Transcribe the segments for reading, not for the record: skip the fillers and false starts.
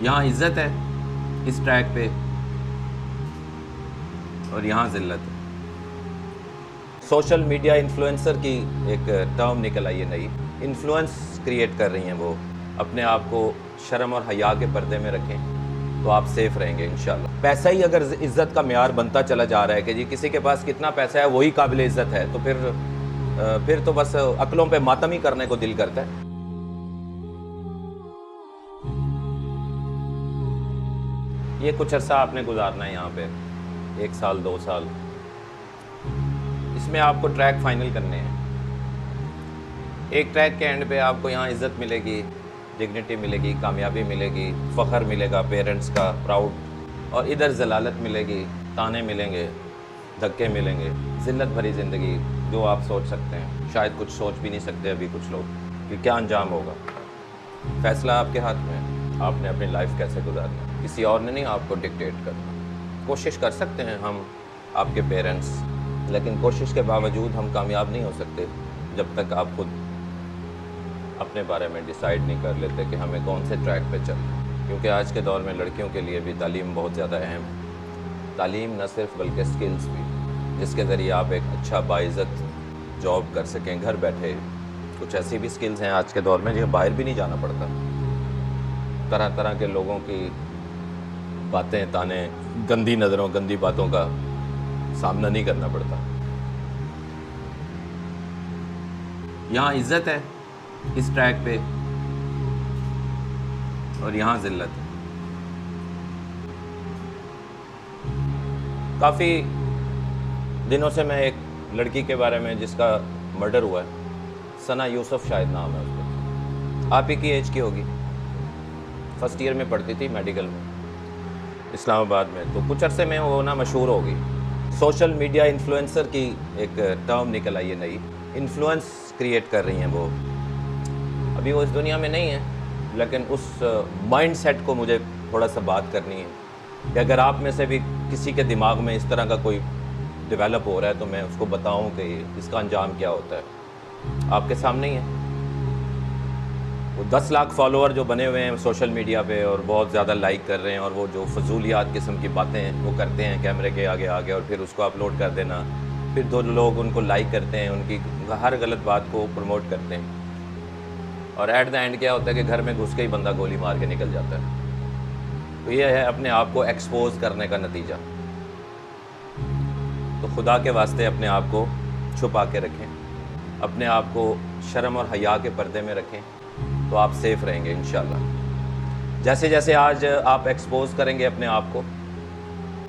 यहाँ इज़्ज़त है इस ट्रैक पे और यहाँ ज़िल्लत है। सोशल मीडिया इन्फ्लुएंसर की एक टर्म निकल आई है नई, इन्फ्लुएंस क्रिएट कर रही हैं वो। अपने आप को शर्म और हया के पर्दे में रखें तो आप सेफ़ रहेंगे इंशाल्लाह। पैसा ही अगर इज़्ज़त का म्यार बनता चला जा रहा है कि जी किसी के पास कितना पैसा है वही काबिल इज़्ज़त है, तो फिर तो बस अक्लों पे मातम ही करने को दिल करता है। ये कुछ अर्सा आपने गुजारना है यहाँ पे, 1 साल 2 साल, इसमें आपको ट्रैक फाइनल करने हैं। एक ट्रैक के एंड पे आपको यहाँ इज़्ज़त मिलेगी, डिग्निटी मिलेगी, कामयाबी मिलेगी, फ़ख्र मिलेगा पेरेंट्स का, प्राउड, और इधर ज़लालत मिलेगी, ताने मिलेंगे, धक्के मिलेंगे, ज़िल्लत भरी ज़िंदगी जो आप सोच सकते हैं। शायद कुछ सोच भी नहीं सकते अभी कुछ लोग कि क्या अंजाम होगा। फ़ैसला आपके हाथ में है, आपने अपनी लाइफ कैसे गुजारना है, किसी और ने नहीं आपको डिक्टेट करना। कोशिश कर सकते हैं हम, आपके पेरेंट्स, लेकिन कोशिश के बावजूद हम कामयाब नहीं हो सकते जब तक आप खुद अपने बारे में डिसाइड नहीं कर लेते कि हमें कौन से ट्रैक पे चलना है। क्योंकि आज के दौर में लड़कियों के लिए भी तालीम बहुत ज़्यादा अहम है। तालीम न सिर्फ बल्कि स्किल्स भी, जिसके ज़रिए आप एक अच्छा बाइज़्ज़त जॉब कर सकें घर बैठे। कुछ ऐसी भी स्किल्स हैं आज के दौर में जो बाहर भी नहीं जाना पड़ता। तरह तरह के लोगों की बातें, ताने, गंदी नज़रों, गंदी बातों का सामना नहीं करना पड़ता। यहाँ इज़्ज़त है इस ट्रैक पे और यहाँ ज़िल्लत है। काफ़ी दिनों से मैं एक लड़की के बारे में जिसका मर्डर हुआ है, सना यूसुफ शायद नाम है उसका, आप ही की एज की होगी, फर्स्ट ईयर में पढ़ती थी मेडिकल में इस्लामाबाद में। तो कुछ अरसे में वो ना मशहूर हो गई। सोशल मीडिया इन्फ्लुएंसर की एक टर्म निकल आई है नई, इन्फ्लुएंस क्रिएट कर रही हैं वो। अभी वो इस दुनिया में नहीं है, लेकिन उस माइंड सेट को मुझे थोड़ा सा बात करनी है कि अगर आप में से भी किसी के दिमाग में इस तरह का कोई डेवलप हो रहा है तो मैं उसको बताऊं कि इसका अंजाम क्या होता है। आपके सामने ही है वो 10 लाख फॉलोअर जो बने हुए हैं सोशल मीडिया पे और बहुत ज़्यादा लाइक कर रहे हैं, और वो जो फजूलियात किस्म की बातें वो करते हैं कैमरे के आगे आगे, और फिर उसको अपलोड कर देना, फिर 2 लोग उनको लाइक करते हैं, उनकी हर गलत बात को प्रमोट करते हैं, और एट द एंड क्या होता है कि घर में घुस के ही बंदा गोली मार के निकल जाता है। तो ये है अपने आप को एक्सपोज करने का नतीजा। तो खुदा के वास्ते अपने आप को छुपा के रखें, अपने आप को शर्म और हया के पर्दे में रखें तो आप सेफ़ रहेंगे इंशाल्लाह। जैसे जैसे आज आप एक्सपोज करेंगे अपने आप को,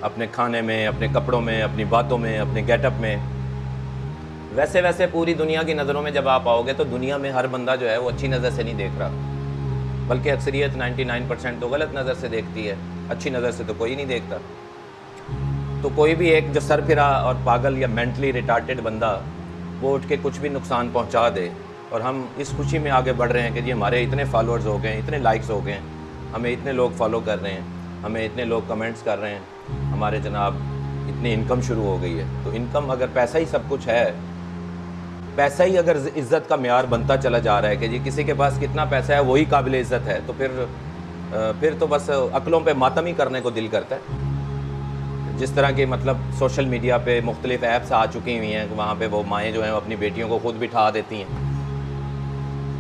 अपने खाने में, अपने कपड़ों में, अपनी बातों में, अपने गेटअप में, वैसे वैसे पूरी दुनिया की नज़रों में जब आप आओगे तो दुनिया में हर बंदा जो है वो अच्छी नज़र से नहीं देख रहा, बल्कि अक्सरियत 99% तो गलत नज़र से देखती है, अच्छी नज़र से तो कोई नहीं देखता। तो कोई भी एक जो सरफिरा और पागल या मेंटली रिटार्टेड बंदा वो उठ के कुछ भी नुकसान पहुंचा दे, और हम इस खुशी में आगे बढ़ रहे हैं कि जी हमारे इतने फॉलोअर्स हो गए, इतने लाइक्स हो गए, हमें इतने लोग फॉलो कर रहे हैं, हमें इतने लोग कमेंट्स कर रहे हैं, हमारे जनाब इतनी इनकम शुरू हो गई है। तो इनकम, अगर पैसा ही सब कुछ है, पैसा ही अगर इज़्ज़त का म्यार बनता चला जा रहा है कि जी किसी के पास कितना पैसा है वही काबिल इज़्ज़त है, तो फिर तो बस अक्लों पे मातम ही करने को दिल करता है। जिस तरह के मतलब सोशल मीडिया पे मुख्तलिफ ऐप्स आ चुकी हुई हैं, वहाँ पे वो माएँ जो हैं अपनी बेटियों को खुद बिठा देती हैं,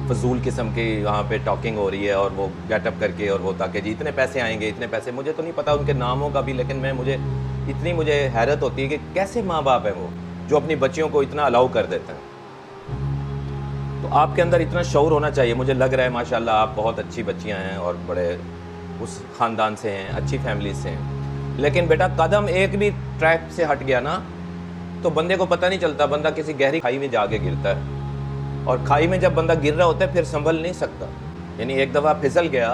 फजूल किस्म की वहाँ पे टॉकिंग हो रही है, और वो गेटअप करके, और वो ताकि जी इतने पैसे आएंगे, इतने पैसे, मुझे तो नहीं पता उनके नामों का भी, लेकिन मुझे हैरत होती है कि कैसे माँ बाप हैं वो जो अपनी बच्चियों को इतना अलाउ कर देते हैं। तो आपके अंदर इतना शऊर होना चाहिए। मुझे लग रहा है माशाल्लाह आप बहुत अच्छी बच्चियाँ हैं और बड़े उस ख़ानदान से हैं, अच्छी फैमिली से हैं, लेकिन बेटा कदम एक भी ट्रैक से हट गया ना तो बंदे को पता नहीं चलता, बंदा किसी गहरी खाई में जाके गिरता है, और खाई में जब बंदा गिर रहा होता है फिर संभल नहीं सकता। यानी एक दफ़ा फिसल गया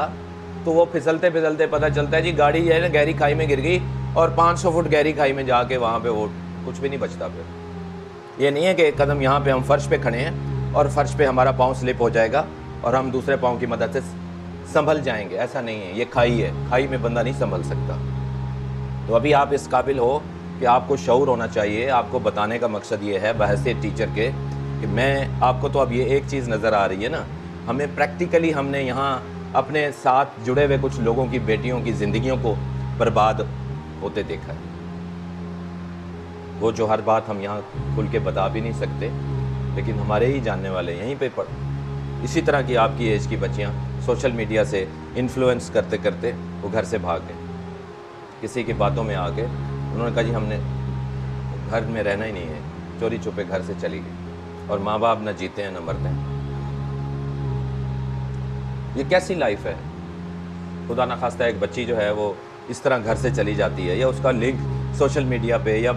तो वो फिसलते फिसलते पता चलता है जी गाड़ी जो है ना गहरी खाई में गिर गई, और 500 फुट गहरी खाई में जाके वहाँ पे वो कुछ भी नहीं बचता। फिर ये नहीं है कि एक कदम यहाँ पे हम फ़र्श पे खड़े हैं और फ़र्श पे हमारा पाँव स्लिप हो जाएगा और हम दूसरे पाँव की मदद से संभल जाएंगे, ऐसा नहीं है। ये खाई है, खाई में बंदा नहीं संभल सकता। तो अभी आप इस काबिल हो कि आपको शऊर होना चाहिए। आपको बताने का मकसद ये है बहैसियत टीचर के कि मैं आपको, तो अब ये एक चीज़ नज़र आ रही है ना, हमें प्रैक्टिकली हमने यहाँ अपने साथ जुड़े हुए कुछ लोगों की बेटियों की ज़िंदगियों को बर्बाद होते देखा है। वो जो हर बात हम यहाँ खुल के बता भी नहीं सकते, लेकिन हमारे ही जानने वाले यहीं पे पढ़ इसी तरह की आपकी एज की बच्चियाँ सोशल मीडिया से इन्फ्लुएंस करते करते वो घर से भाग गए। किसी की बातों में आके उन्होंने कहा जी हमने घर में रहना ही नहीं है, चोरी छुपे घर से चली गई, और माँ बाप न जीते हैं न मरते हैं। ये कैसी लाइफ है? खुदा ना खास्ता एक बच्ची जो है वो इस तरह घर से चली जाती है, या उसका लिंक सोशल मीडिया पे या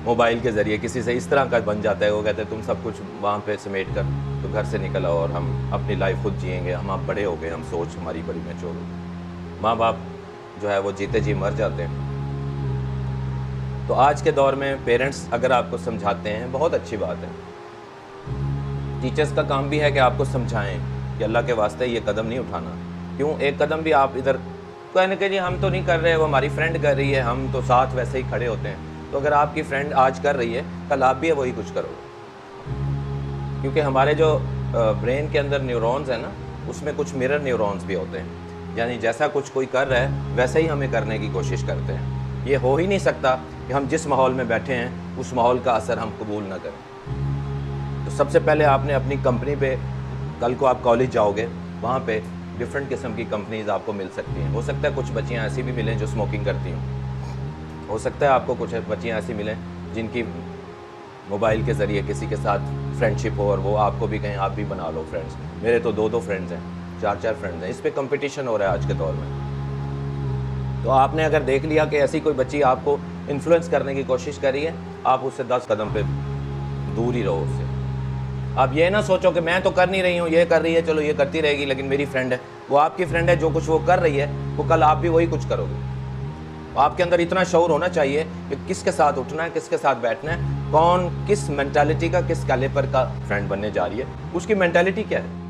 मोबाइल के ज़रिए किसी से इस तरह का बन जाता है, वो कहते हैं तुम सब कुछ वहाँ पे समेट कर तो घर से निकल आओ और हम अपनी लाइफ खुद जिएंगे, हम आप बड़े हो गए, हम सोच हमारी बड़ी मैच्योर हो। माँ बाप जो है वो जीते जी मर जाते हैं। तो आज के दौर में पेरेंट्स अगर आपको समझाते हैं बहुत अच्छी बात है। टीचर्स का काम भी है कि आपको समझाएं कि अल्लाह के वास्ते ये कदम नहीं उठाना। क्यों एक कदम भी आप इधर कहने के लिए हम तो नहीं कर रहे, वो हमारी फ्रेंड कर रही है, हम तो साथ वैसे ही खड़े होते हैं। तो अगर आपकी फ्रेंड आज कर रही है, कल आप भी वही कुछ करोगे, क्योंकि हमारे जो ब्रेन के अंदर न्यूरॉन्स हैं ना, उसमें कुछ मिरर न्यूरॉन्स भी होते हैं, यानी जैसा कुछ कोई कर रहा है वैसे ही हमें करने की कोशिश करते हैं। ये हो ही नहीं सकता कि हम जिस माहौल में बैठे हैं उस माहौल का असर हम कबूल ना करें। तो सबसे पहले आपने अपनी कंपनी पे, कल को आप कॉलेज जाओगे, वहाँ पे डिफरेंट किस्म की कंपनीज आपको मिल सकती हैं। हो सकता है कुछ बच्चियाँ ऐसी भी मिलें जो स्मोकिंग करती हों, हो सकता है आपको कुछ बच्चियाँ ऐसी मिलें जिनकी मोबाइल के ज़रिए किसी के साथ फ्रेंडशिप हो और वो आपको भी कहें आप भी बना लो फ्रेंड्स। मेरे तो 2-2 फ्रेंड्स हैं, 4-4 फ्रेंड्स हैं। इस पे कंपटीशन हो रहा है आज के दौर में। तो आपने अगर देख लिया कि ऐसी कोई बच्ची आपको इन्फ्लुएंस करने की कोशिश कर रही है, आप उससे 10 कदम पे दूर ही रहो उससे। आप ये ना सोचो कि मैं तो कर नहीं रही हूँ, ये कर रही है, चलो ये करती रहेगी, लेकिन मेरी फ्रेंड है, वो आपकी फ्रेंड है, जो कुछ वो कर रही है वो कल आप भी वही कुछ करोगे। आपके अंदर इतना शऊर होना चाहिए कि किसके साथ उठना है, किसके साथ बैठना है, कौन किस मेंटालिटी का, किस कैलिबर का फ्रेंड बनने जा रही है, उसकी मेंटालिटी क्या है।